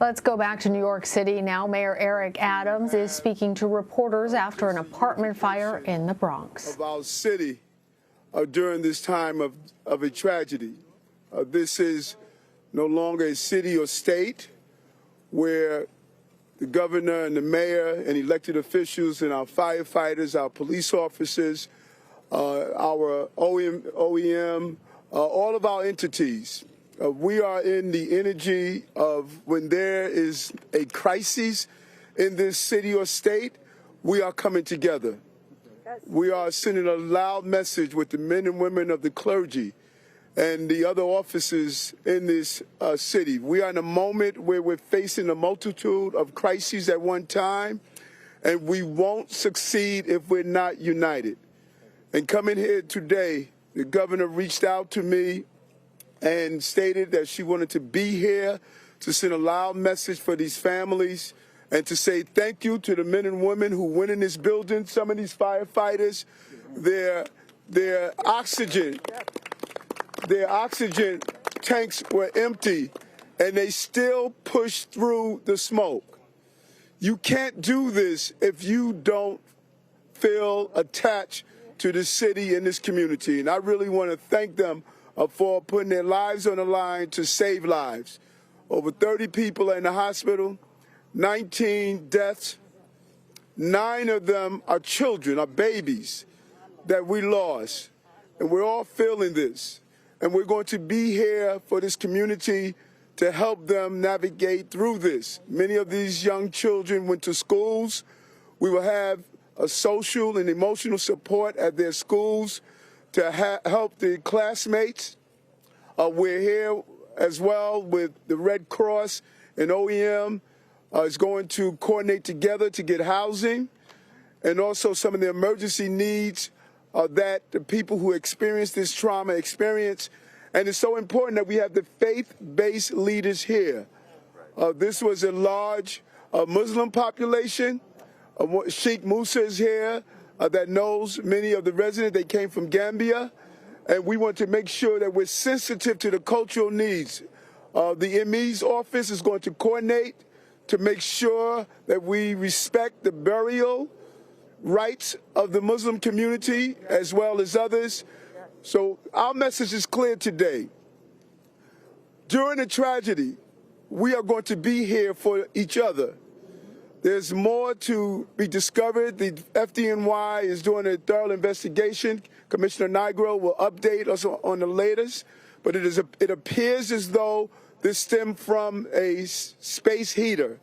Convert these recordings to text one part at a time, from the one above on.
Let's go back to New York City now. Mayor Eric Adams is speaking to reporters after an apartment fire in the Bronx. Of our city during this time of a tragedy. This is no longer a city or state where the governor and the mayor and elected officials and our firefighters, our police officers, our OEM, all of our entities. We are in the energy of when there is a crisis in this city or state, we are coming together. We are sending a loud message with the men and women of the clergy and the other officers in this city. We are in a moment where we're facing a multitude of crises at one time, and we won't succeed if we're not united. And coming here today, the governor reached out to me and stated that she wanted to be here to send a loud message for these families and to say thank you to the men and women who went in this building. Some of these firefighters, their oxygen tanks were empty, and they still pushed through the smoke. You can't do this if you don't feel attached to this city and this community. And I really want to thank them for putting their lives on the line to save lives. Over 30 people are in the hospital, 19 deaths. 9 of them are children, are babies that we lost. And we're all feeling this. And we're going to be here for this community to help them navigate through this. Many of these young children went to schools. We will have a social and emotional support at their schools to help the classmates. We're here as well with the Red Cross and OEM is going to coordinate together to get housing and also some of the emergency needs that the people who experience this trauma experience. And it's so important that we have the faith-based leaders here. This was a large Muslim population. Sheikh Musa is here that knows many of the residents. They came from Gambia. And we want to make sure that we're sensitive to the cultural needs. The ME's office is going to coordinate to make sure that we respect the burial rights of the Muslim community as well as others. So our message is clear today. During a tragedy, we are going to be here for each other. There's more to be discovered. The FDNY is doing a thorough investigation. Commissioner Nigro will update us on the latest. But it appears as though this stemmed from a space heater.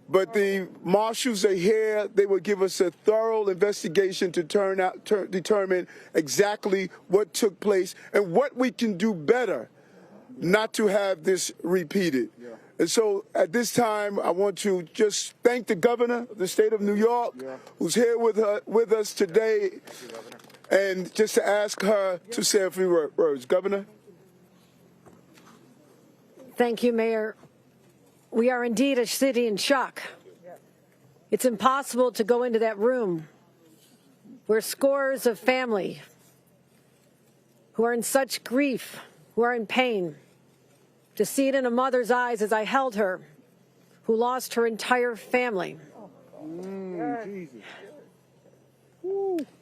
But the marshals are here. They will give us a thorough investigation to determine exactly what took place and what we can do better not to have this repeated. And so at this time, I want to just thank the governor of the state of New York, who's here with us today, and just to ask her to say a few words. Governor? Thank you, Mayor. We are indeed a city in shock. It's impossible to go into that room where scores of family who are in such grief, who are in pain, to see it in a mother's eyes as I held her, who lost her entire family.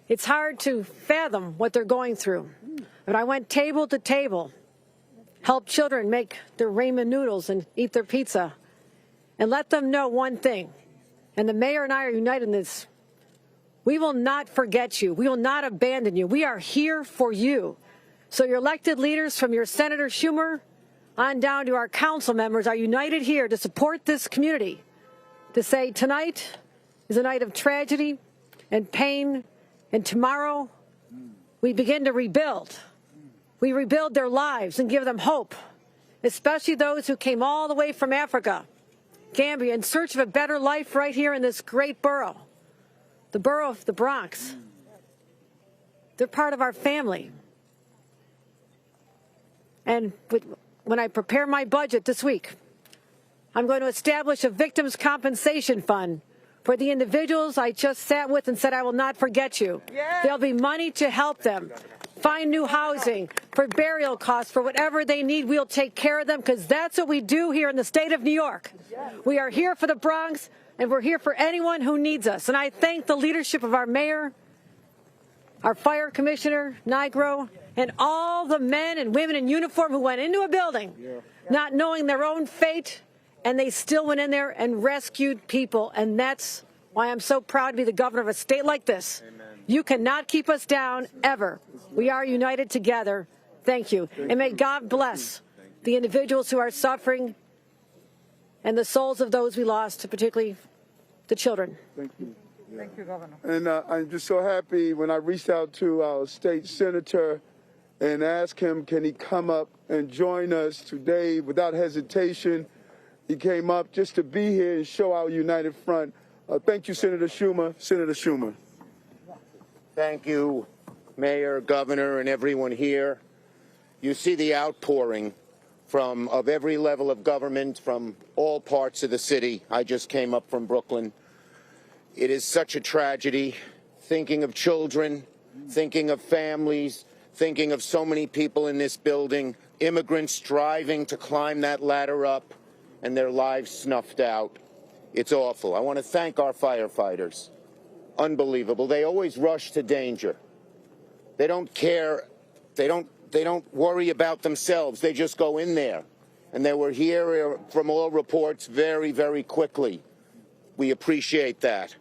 It's hard to fathom what they're going through. But I went table to table, helped children make their ramen noodles and eat their pizza, and let them know one thing, and the mayor and I are united in this: we will not forget you. We will not abandon you. We are here for you. So your elected leaders, from your Senator Schumer on down to our council members, are united here to support this community, to say tonight is a night of tragedy and pain, and tomorrow we begin to rebuild. We rebuild their lives and give them hope, especially those who came all the way from Africa, Gambia, in search of a better life right here in this great borough, the borough of the Bronx. They're part of our family. And when I prepare my budget this week, I'm going to establish a victims' compensation fund for the individuals I just sat with and said, I will not forget you. There'll be money to help them. find new housing, for burial costs, for whatever they need, we'll take care of them, because that's what we do here in the state of New York. We are here for the Bronx, and we're here for anyone who needs us. And I thank the leadership of our mayor, our fire commissioner, Nigro, and all the men and women in uniform who went into a building not knowing their own fate, and they still went in there and rescued people. And that's why I'm so proud to be the governor of a state like this. Amen. You cannot keep us down, ever. We are united together. Thank you. And may God bless the individuals who are suffering and the souls of those we lost, particularly the children. Thank you. Thank you, Governor. And I'm just so happy when I reached out to our state senator and asked him, can he come up and join us today without hesitation. He came up just to be here and show our united front. Thank you, Senator Schumer. Senator Schumer. Thank you, Mayor, Governor, and everyone here. You see the outpouring of every level of government from all parts of the city. I just came up from Brooklyn. It is such a tragedy, thinking of children, thinking of families, thinking of so many people in this building, immigrants striving to climb that ladder up and their lives snuffed out. It's awful. I want to thank our firefighters. Unbelievable. They always rush to danger. They don't care. They don't worry about themselves. They just go in there. And they were here from all reports very, very quickly. We appreciate that.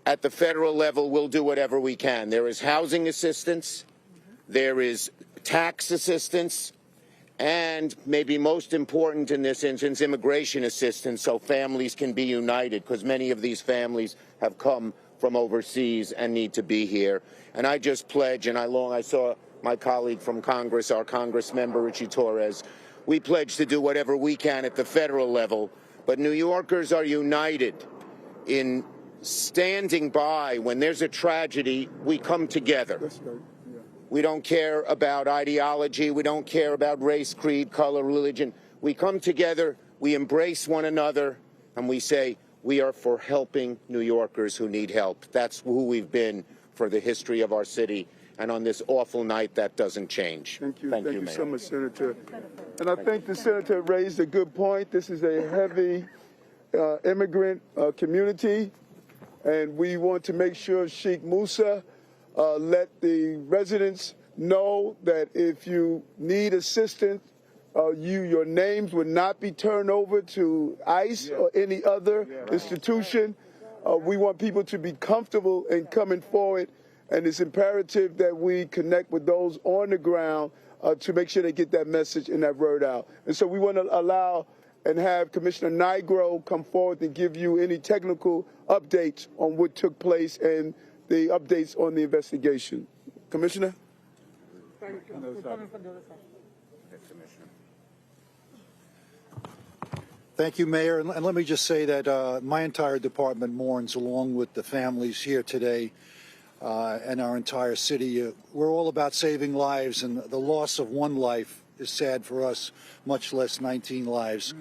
At the federal level, we'll do whatever we can. There is housing assistance. There is tax assistance. And maybe most important in this instance, immigration assistance so families can be united, because many of these families have come from overseas and need to be here. And I just pledge, and I saw my colleague from Congress, our Congress member, Richie Torres, we pledge to do whatever we can at the federal level. But New Yorkers are united in standing by. When there's a tragedy, we come together. That's right. We don't care about ideology. We don't care about race, creed, color, religion. We come together, we embrace one another, and we say we are for helping New Yorkers who need help. That's who we've been for the history of our city. And on this awful night, that doesn't change. Thank you. Thank you, you Mayor. so much, Senator. And I think the senator raised a good point. This is a heavy immigrant community, and we want to make sure Sheikh Musa let the residents know that if you need assistance, your names would not be turned over to ICE or any other institution. We want people to be comfortable in coming forward, and it's imperative that we connect with those on the ground to make sure they get that message and that word out. And so we want to allow and have Commissioner Nigro come forward and give you any technical updates on what took place and the updates on the investigation. Commissioner? Thank you. Thank you, Mayor. And let me just say that my entire department mourns along with the families here today and our entire city. We're all about saving lives, and the loss of one life is sad for us, much less 19 lives.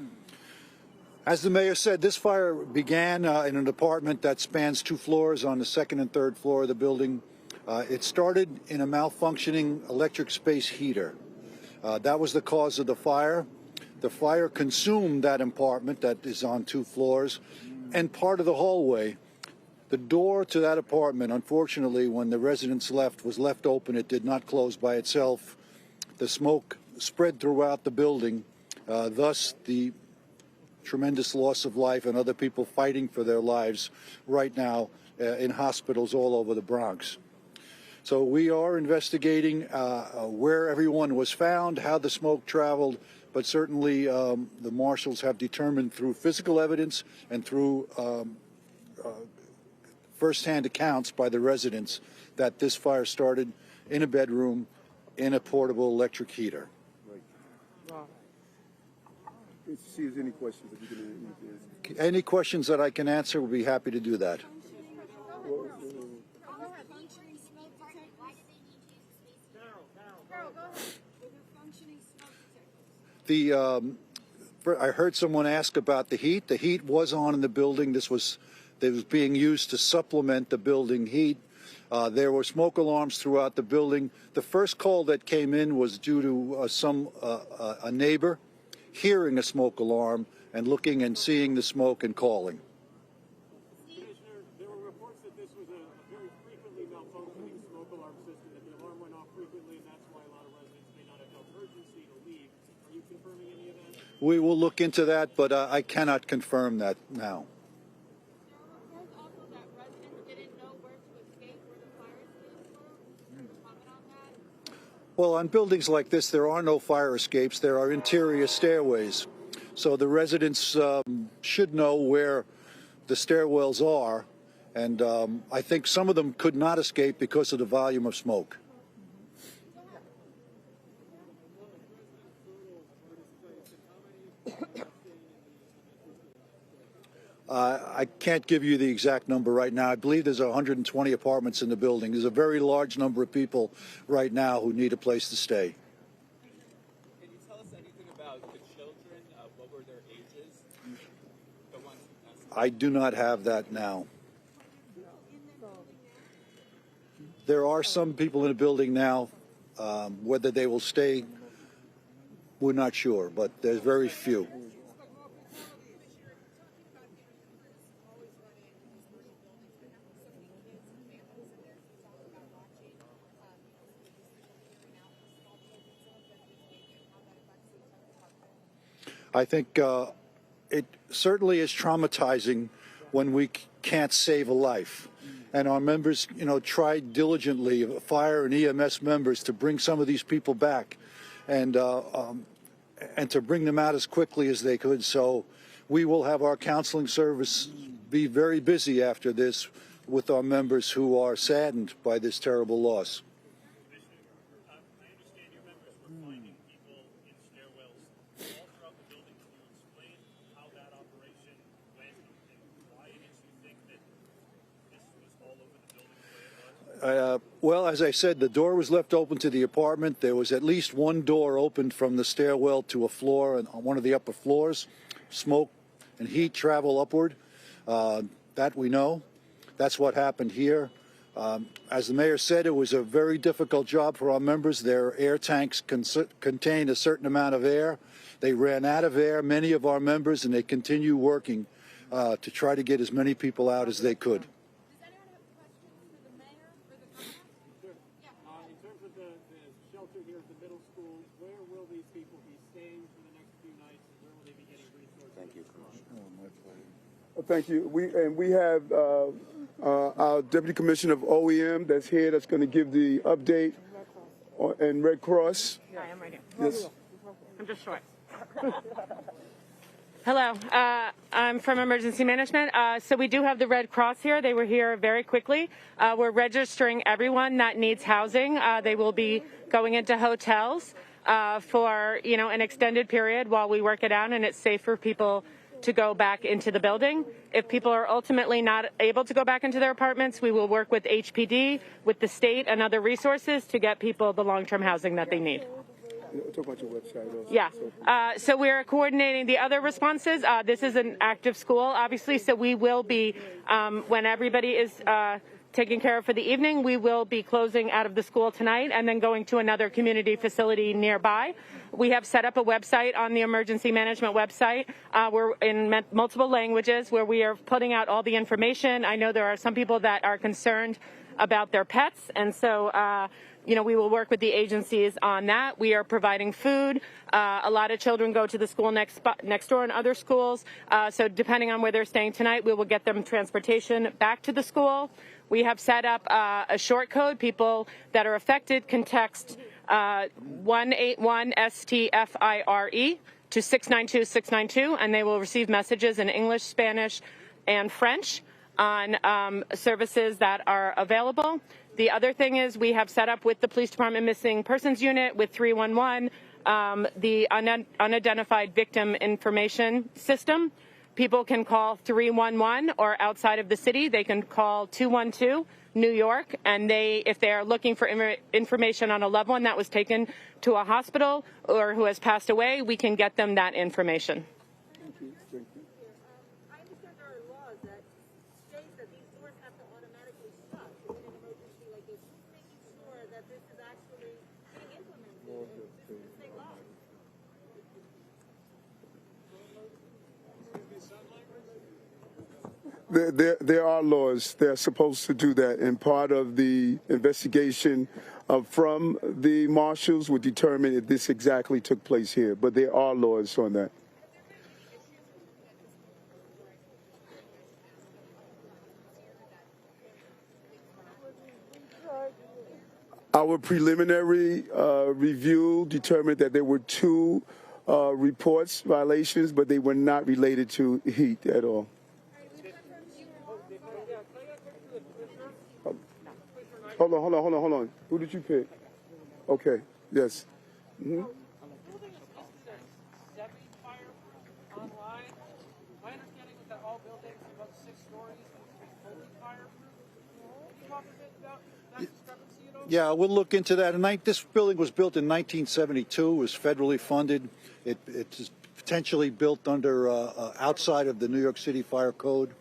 As the mayor said, this fire began in an apartment that spans 2 floors on the 2nd and 3rd floor of the building. It started in a malfunctioning electric space heater. That was the cause of the fire. The fire consumed that apartment that is on 2 floors and part of the hallway. The door to that apartment, unfortunately, when the residents left, was left open. It did not close by itself. The smoke spread throughout the building, thus the tremendous loss of life and other people fighting for their lives right now in hospitals all over the Bronx. So we are investigating where everyone was found, how the smoke traveled, but certainly the marshals have determined through physical evidence and through firsthand accounts by the residents that this fire started in a bedroom in a portable electric heater. See if there's any questions that you can answer. Any questions that I can answer, we'll be happy to do that. I heard someone ask about the heat. The heat was on in the building. This was being used to supplement the building heat. There were smoke alarms throughout the building. The first call that came in was due to a neighbor hearing a smoke alarm and looking and seeing the smoke and calling. Commissioner, there were reports that this was a very frequently malfunctioning smoke alarm system, that the alarm went off frequently, and that's why a lot of residents may not have felt urgency to leave. Are you confirming any of that? We will look into that, but I cannot confirm that now. There were reports also that residents didn't know where to escape, where the fire escapes were. Can you comment on that? Well, on buildings like this, there are no fire escapes. There are interior stairways. So the residents should know where the stairwells are. And I think some of them could not escape because of the volume of smoke. I can't give you the exact number right now. I believe there's 120 apartments in the building. There's a very large number of people right now who need a place to stay. Can you tell us anything about the children? What were their ages? The ones who passed away? I do not have that now. There are some people in the building now. Whether they will stay, we're not sure, but there's very few. I think it certainly is traumatizing when we can't save a life. And our members, try diligently, fire and EMS members, to bring some of these people back and to bring them out as quickly as they could. So we will have our counseling service be very busy after this with our members who are saddened by this terrible loss. Well, as I said, the door was left open to the apartment. There was at least one door opened from the stairwell to a floor on one of the upper floors. Smoke and heat travel upward. That we know. That's what happened here. As the mayor said, it was a very difficult job for our members. Their air tanks contained a certain amount of air. They ran out of air, many of our members, and they continue working to try to get as many people out as they could. In terms of the shelter here at the middle school, where will these people be staying for the next few nights, and where will they be getting resources? Thank you. Thank you. We have our Deputy Commissioner of OEM that's here, that's going to give the update and Red Cross. Hi, I'm right here. Yes. I'm just short. Hello, I'm from Emergency Management. So we do have the Red Cross here. They were here very quickly. We're registering everyone that needs housing. They will be going into hotels for an extended period while we work it out, and it's safe for people to go back into the building. If people are ultimately not able to go back into their apartments, we will work with HPD, with the state, and other resources to get people the long-term housing that they need. Talk about your website also. Yeah. So we're coordinating the other responses. This is an active school, obviously, so we will be, when everybody is taken care of for the evening, we will be closing out of the school tonight and then going to another community facility nearby. We have set up a website on the emergency management website. We're in multiple languages where we are putting out all the information. I know there are some people that are concerned about their pets, and so we will work with the agencies on that. We are providing food. A lot of children go to the school next door and other schools. So depending on where they're staying tonight, we will get them transportation back to the school. We have set up a short code. People that are affected can text 181-STFIRE to 692-692, and they will receive messages in English, Spanish, and French on services that are available. The other thing is we have set up with the Police Department Missing Persons Unit, with 311, the Unidentified Victim Information System. People can call 311, or outside of the city, they can call 212 New York, and if they are looking for information on a loved one that was taken to a hospital or who has passed away, we can get them that information. Thank you. Thank you. I understand there are laws that state that these doors have to automatically shut in an emergency There are laws that are supposed to do that, and part of the investigation from the marshals would determine if this exactly took place here. But there are laws on that. Our preliminary review determined that there were 2 reports violations, but they were not related to heat at all. Hold on. Who did you pick? Okay, yes. Mm-hmm. My understanding was that all buildings above 6 stories would be fully fireproof. Can you talk a bit about that discrepancy at all? Yeah, we'll look into that. And this building was built in 1972. It was federally funded. It's potentially built under outside of the New York City Fire Code,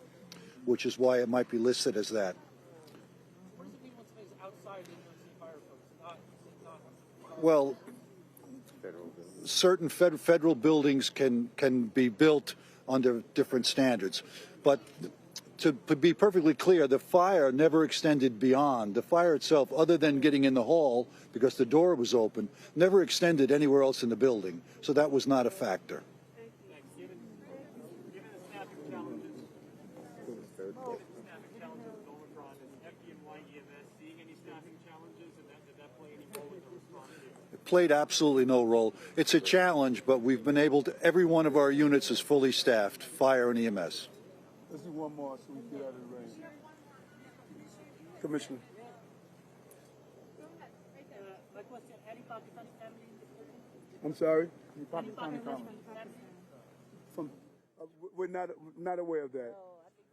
which is why it might be listed as that. What does it mean when something's outside the New York City Fire Code? It's not Well, certain federal buildings can be built under different standards. But to be perfectly clear, the fire never extended beyond. The fire itself, other than getting in the hall because the door was open, never extended anywhere else in the building. So that was not a factor. Given the staffing challenges with Omicron and FDNY EMS, seeing any staffing challenges, and did that play any role in the response? It played absolutely no role. It's a challenge, but we've been able to, every one of our units is fully staffed, fire and EMS. Let's do one more so we get out of the rain. Commissioner. My question, any Pakistani family in the prison? I'm sorry? Any Pakistani family? We're not aware of that.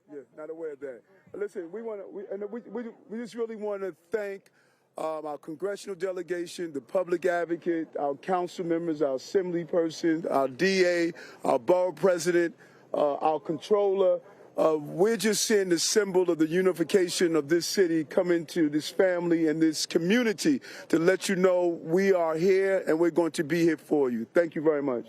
Yeah, not aware of that. Listen, we just really want to thank our congressional delegation, the public advocate, our council members, our assembly person, our DA, our borough president, our controller. We're just seeing the symbol of the unification of this city come into this family and this community to let you know we are here and we're going to be here for you. Thank you very much.